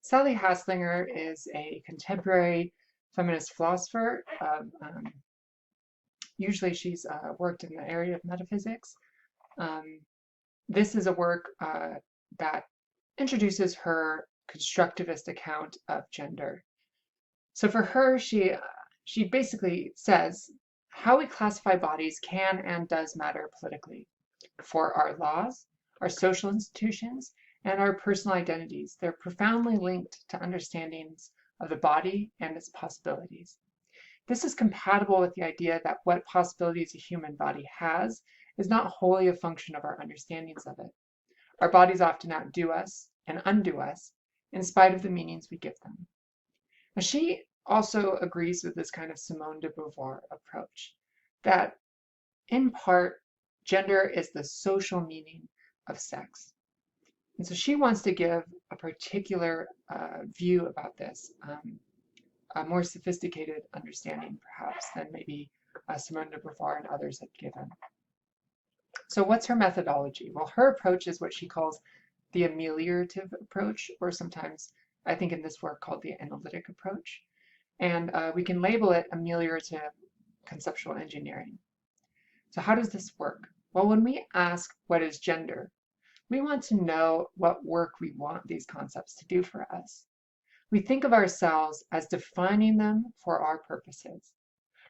Sally Haslanger is a contemporary feminist philosopher. Usually she's worked in the area of metaphysics. Um, this is a work that introduces her constructivist account of gender. So for her, she basically says how we classify bodies can and does matter politically for our laws, our social institutions, and our personal identities. They're profoundly linked to understandings of the body and its possibilities. This is compatible with the idea that what possibilities a human body has is not wholly a function of our understandings of it. Our bodies often outdo us and undo us in spite of the meanings we give them. Now, she also agrees with this kind of Simone de Beauvoir approach, that in part, gender is the social meaning of sex. And so she wants to give a particular view about this, a more sophisticated understanding perhaps than maybe Simone de Beauvoir and others had given. So what's her methodology? Well, her approach is what she calls the ameliorative approach, or sometimes I think in this work called the analytic approach. And we can label it ameliorative conceptual engineering. So how does this work? Well, when we ask what is gender, we want to know what work we want these concepts to do for us. We think of ourselves as defining them for our purposes.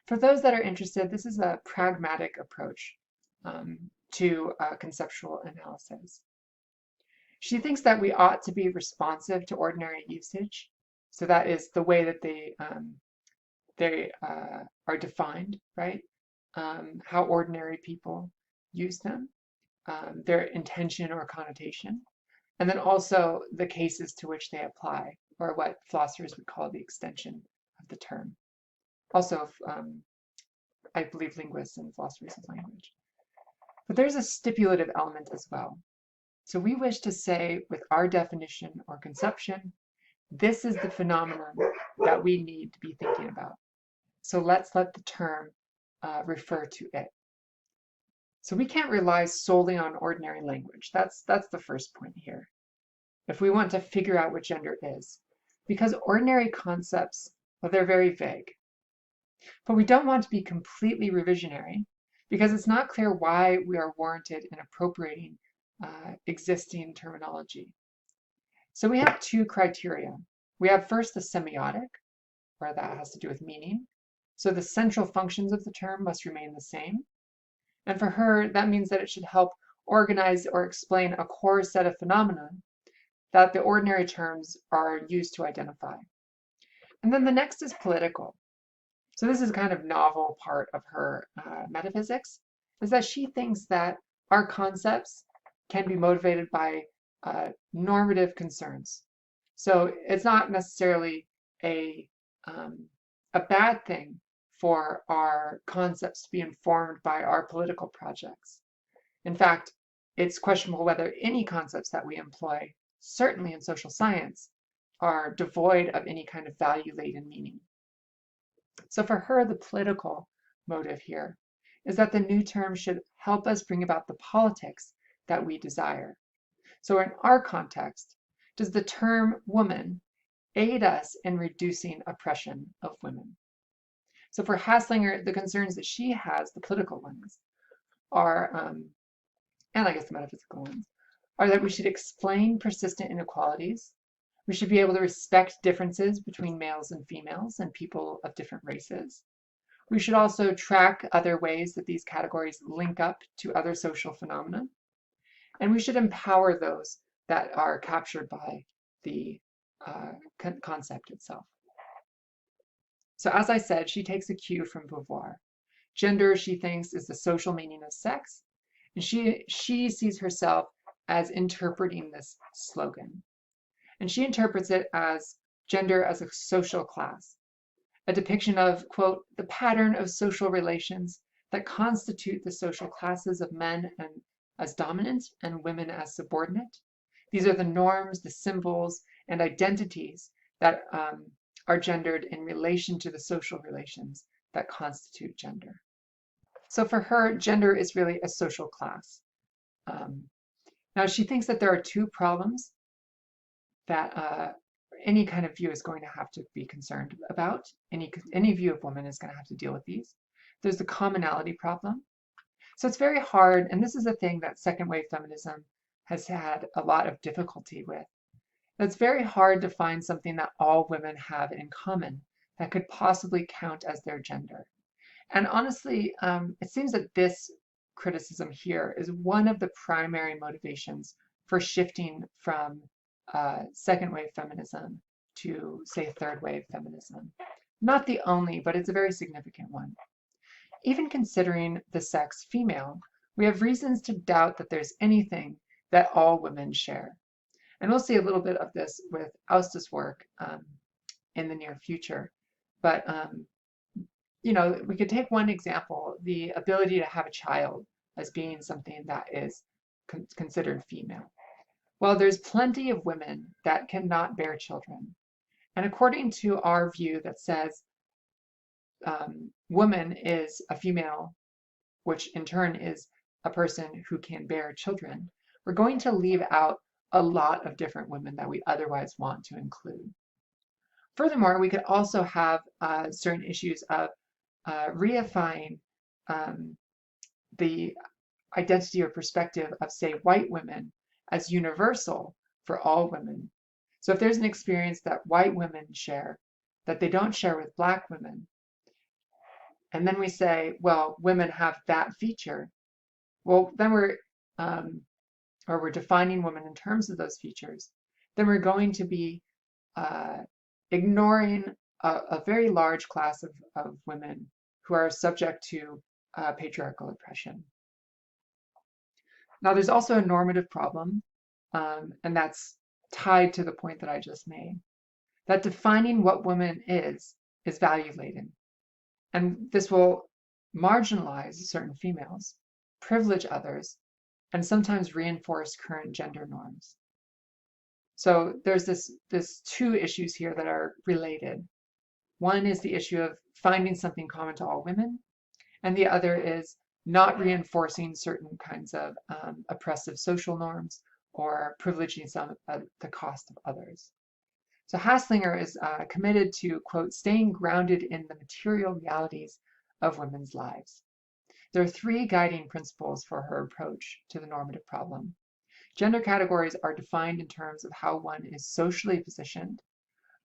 For those that are interested, this is a pragmatic approach to conceptual analysis. She thinks that we ought to be responsive to ordinary usage. So that is the way that they are defined, right? How ordinary people use them, their intention or connotation, and then also the cases to which they apply, or what philosophers would call the extension of the term. Also, I believe linguists and philosophers of language. But there's a stipulative element as well. So we wish to say with our definition or conception, this is the phenomenon that we need to be thinking about. So let's let the term refer to it. So we can't rely solely on ordinary language. That's the first point here. If we want to figure out what gender is, because ordinary concepts, well, they're very vague. But we don't want to be completely revisionary because it's not clear why we are warranted in appropriating existing terminology. So we have two criteria. We have first the semiotic, where that has to do with meaning. So the central functions of the term must remain the same. And for her, that means that it should help organize or explain a core set of phenomena that the ordinary terms are used to identify. And then the next is political. So this is a kind of novel part of her metaphysics, is that she thinks that our concepts can be motivated by normative concerns. So it's not necessarily a bad thing for our concepts to be informed by our political projects. In fact, it's questionable whether any concepts that we employ, certainly in social science, are devoid of any kind of value-laden meaning. So for her, the political motive here is that the new term should help us bring about the politics that we desire. So in our context, does the term woman aid us in reducing oppression of women? So for Haslanger, the concerns that she has, the political ones, are, and I guess the metaphysical ones, are that we should explain persistent inequalities. We should be able to respect differences between males and females and people of different races. We should also track other ways that these categories link up to other social phenomena. And we should empower those that are captured by the concept itself. So as I said, she takes a cue from Beauvoir. Gender, she thinks, is the social meaning of sex, and she sees herself as interpreting this slogan. And she interprets it as gender as a social class, a depiction of, quote, the pattern of social relations that constitute the social classes of men and as dominant and women as subordinate. These are the norms, the symbols, and identities that are gendered in relation to the social relations that constitute gender. So for her, gender is really a social class. Now she thinks that there are two problems that any kind of view is going to have to be concerned about. Any view of woman is going to have to deal with these. There's the commonality problem. So it's very hard, and this is a thing that second wave feminism has had a lot of difficulty with. It's very hard to find something that all women have in common that could possibly count as their gender. And honestly, it seems that this criticism here is one of the primary motivations for shifting from second wave feminism to, say, third wave feminism. Not the only, but it's a very significant one. Even considering the sex female, we have reasons to doubt that there's anything that all women share. And we'll see a little bit of this with Austa's work in the near future. But you know, we could take one example, the ability to have a child as being something that is considered female. Well, there's plenty of women that cannot bear children. And according to our view that says woman is a female, which in turn is a person who can bear children, we're going to leave out a lot of different women that we otherwise want to include. Furthermore, we could also have certain issues of reifying the identity or perspective of, say, white women as universal for all women. So if there's an experience that white women share that they don't share with Black women, and then we say, well, women have that feature, well, then we're defining women in terms of those features, then we're going to be ignoring a very large class of women who are subject to patriarchal oppression. Now, there's also a normative problem, and that's tied to the point that I just made, that defining what woman is value-laden. And this will marginalize certain females, privilege others, and sometimes reinforce current gender norms. So there's this two issues here that are related. One is the issue of finding something common to all women, and the other is not reinforcing certain kinds of oppressive social norms or privileging some at the cost of others. So Haslanger is committed to, quote, staying grounded in the material realities of women's lives. There are three guiding principles for her approach to the normative problem. Gender categories are defined in terms of how one is socially positioned,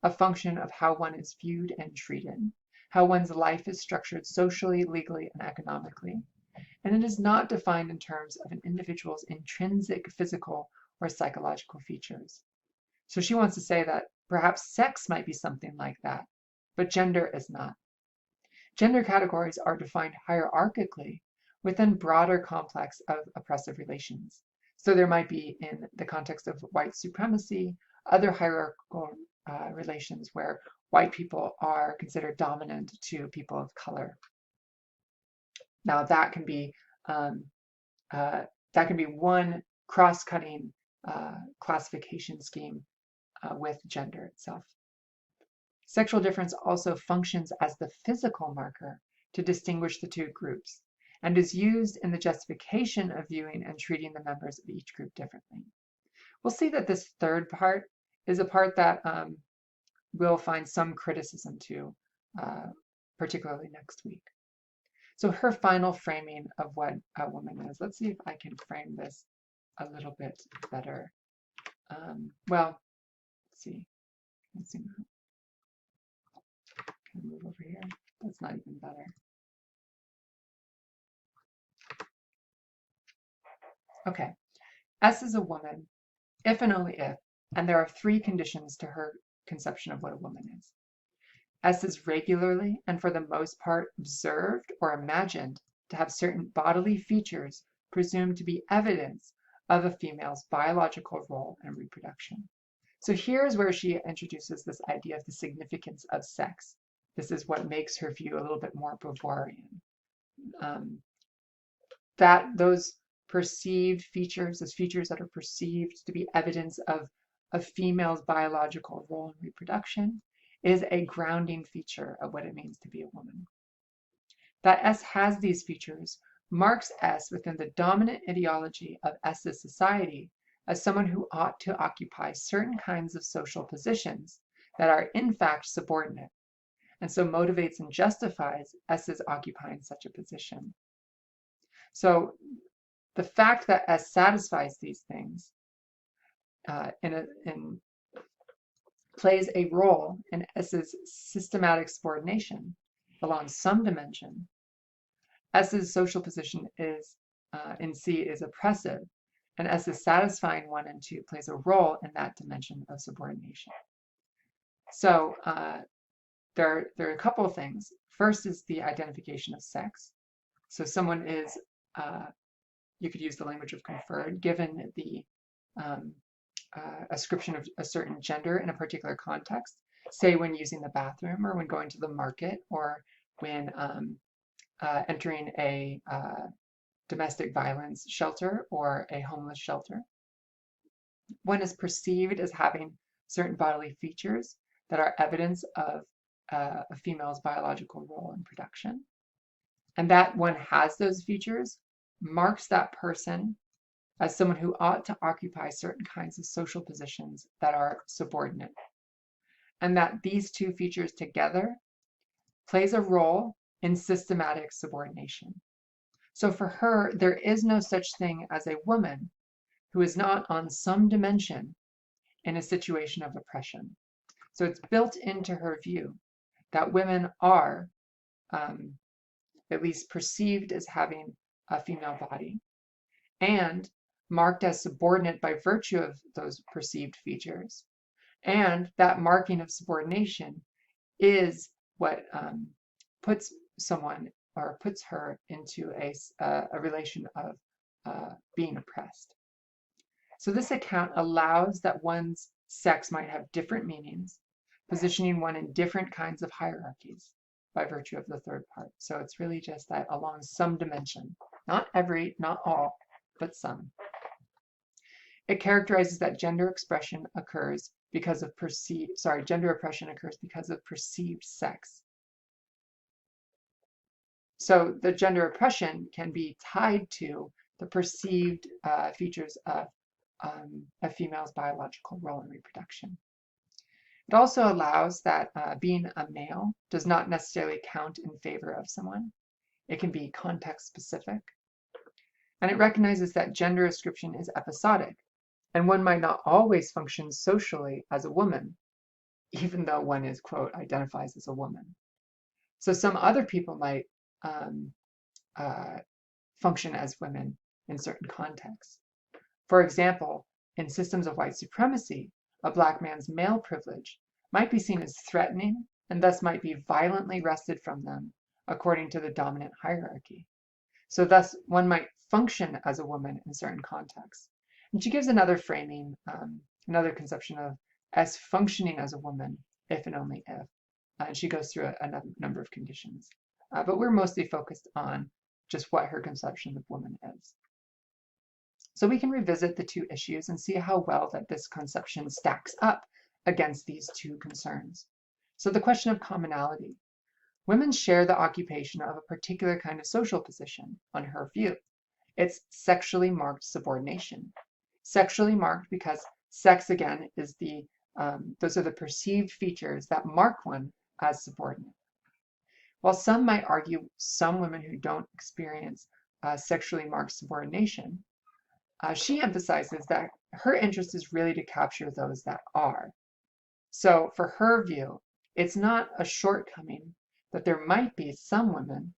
a function of how one is viewed and treated, how one's life is structured socially, legally, and economically, and it is not defined in terms of an individual's intrinsic physical or psychological features. So she wants to say that perhaps sex might be something like that, but gender is not. Gender categories are defined hierarchically within broader complex of oppressive relations. So there might be, in the context of white supremacy, other hierarchical relations where white people are considered dominant to people of color. Now that can be one cross-cutting classification scheme with gender itself. Sexual difference also functions as the physical marker to distinguish the two groups and is used in the justification of viewing and treating the members of each group differently. We'll see that this third part is a part that we'll find some criticism to, particularly next week. So her final framing of what a woman is. Let's see if I can frame this a little bit better. Well, let's see. Let's zoom out. Can I move over here? That's not even better. Okay. S is a woman, if and only if, and there are three conditions to her conception of what a woman is. S is regularly and for the most part observed or imagined to have certain bodily features presumed to be evidence of a female's biological role in reproduction. So here's where she introduces this idea of the significance of sex. This is what makes her view a little bit more Beauvorian. That those perceived features, those features that are perceived to be evidence of a female's biological role in reproduction, is a grounding feature of what it means to be a woman. That S has these features marks S within the dominant ideology of S's society as someone who ought to occupy certain kinds of social positions that are in fact subordinate, and so motivates and justifies S's occupying such a position. So the fact that S satisfies these things plays a role in S's systematic subordination along some dimension. S's social position is in C is oppressive, and S's satisfying 1 and 2 plays a role in that dimension of subordination. So there are a couple of things. First is the identification of sex. So someone is, you could use the language of conferred, given the ascription of a certain gender in a particular context, say when using the bathroom or when going to the market or when entering a domestic violence shelter or a homeless shelter. One is perceived as having certain bodily features that are evidence of a female's biological role in production. And that one has those features marks that person as someone who ought to occupy certain kinds of social positions that are subordinate. And that these two features together plays a role in systematic subordination. So for her, there is no such thing as a woman who is not on some dimension in a situation of oppression. So it's built into her view that women are at least perceived as having a female body and marked as subordinate by virtue of those perceived features. And that marking of subordination is what puts someone or puts her into a relation of being oppressed. So this account allows that one's sex might have different meanings, positioning one in different kinds of hierarchies by virtue of the third part. So it's really just that along some dimension, not every, not all, but some. It characterizes that gender oppression occurs because of perceived sex. So the gender oppression can be tied to the perceived features of a female's biological role in reproduction. It also allows that being a male does not necessarily count in favor of someone. It can be context specific. And it recognizes that gender ascription is episodic, and one might not always function socially as a woman, even though one is, quote, identifies as a woman. So some other people might function as women in certain contexts. For example, in systems of white supremacy, a Black man's male privilege might be seen as threatening and thus might be violently wrested from them according to the dominant hierarchy. So thus, one might function as a woman in certain contexts. And she gives another framing, another conception of as functioning as a woman if and only if. And she goes through a number of conditions. But we're mostly focused on just what her conception of woman is. So we can revisit the two issues and see how well that this conception stacks up against these two concerns. So the question of commonality. Women share the occupation of a particular kind of social position, on her view. It's sexually marked subordination. Sexually marked because sex, again, is those are the perceived features that mark one as subordinate. While some might argue some women who don't experience sexually marked subordination, she emphasizes that her interest is really to capture those that are. So for her view, it's not a shortcoming that there might be some women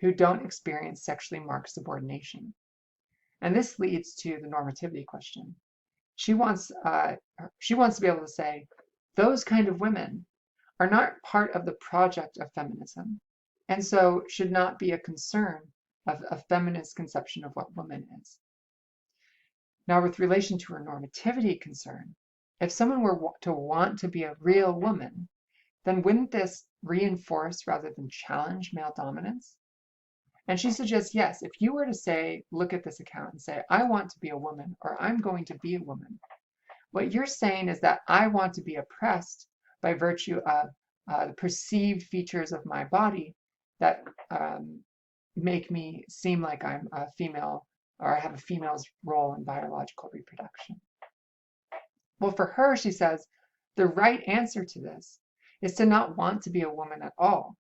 who don't experience sexually marked subordination. And this leads to the normativity question. She wants to be able to say, those kind of women are not part of the project of feminism, and so should not be a concern of a feminist conception of what woman is. Now, with relation to her normativity concern, if someone were to want to be a real woman, then wouldn't this reinforce rather than challenge male dominance? And she suggests, yes, if you were to say, look at this account and say, I want to be a woman, or I'm going to be a woman, what you're saying is that I want to be oppressed by virtue of the perceived features of my body that make me seem like I'm a female, or I have a female's role in biological reproduction. Well, for her, she says, The right answer to this is to not want to be a woman at all.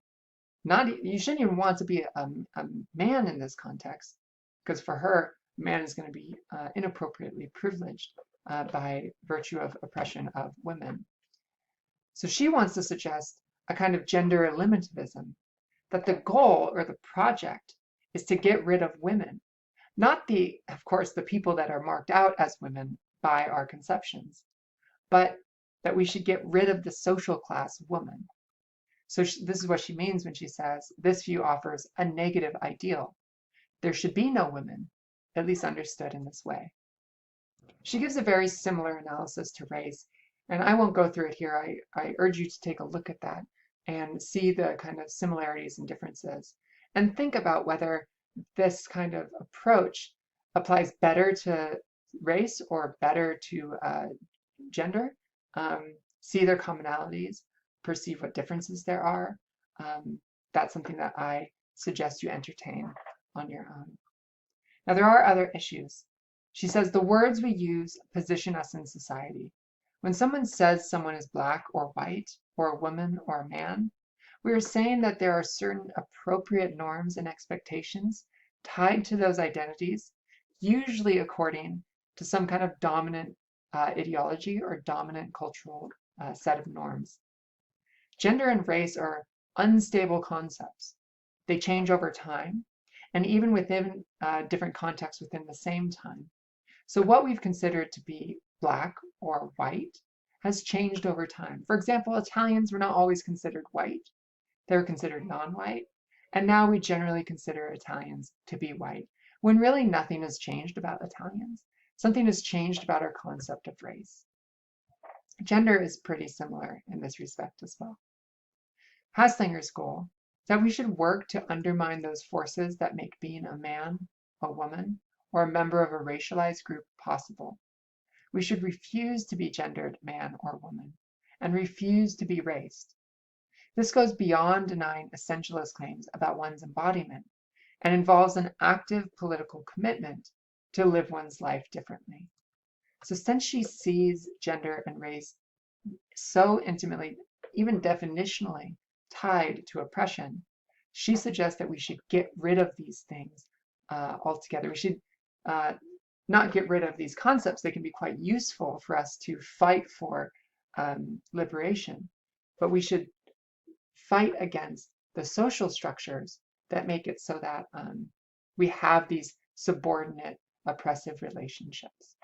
You shouldn't even want to be a man in this context, because for her, man is going to be inappropriately privileged by virtue of oppression of women. So she wants to suggest a kind of gender eliminativism, that the goal or the project is to get rid of women, not of course, the people that are marked out as women by our conceptions, but that we should get rid of the social class woman. So this is what she means when she says, this view offers a negative ideal. There should be no women, at least understood in this way. She gives a very similar analysis to race, and I won't go through it here. I urge you to take a look at that and see the kind of similarities and differences, and think about whether this kind of approach applies better to race or better to gender. See their commonalities, perceive what differences there are. That's something that I suggest you entertain on your own. Now, there are other issues. She says the words we use position us in society. When someone says someone is black or white, or a woman or a man, we are saying that there are certain appropriate norms and expectations tied to those identities, usually according to some kind of dominant ideology or dominant cultural set of norms. Gender and race are unstable concepts. They change over time, and even within different contexts within the same time. So what we've considered to be black or white has changed over time. For example, Italians were not always considered white. They were considered non-white, and now we generally consider Italians to be white, when really nothing has changed about Italians. Something has changed about our concept of race. Gender is pretty similar in this respect as well. Haslanger's goal is that we should work to undermine those forces that make being a man, a woman, or a member of a racialized group possible. We should refuse to be gendered man or woman, and refuse to be raced. This goes beyond denying essentialist claims about one's embodiment, and involves an active political commitment to live one's life differently. So since she sees gender and race so intimately, even definitionally, tied to oppression, she suggests that we should get rid of these things altogether. We should not get rid of these concepts. They can be quite useful for us to fight for liberation, but we should fight against the social structures that make it so that we have these subordinate oppressive relationships.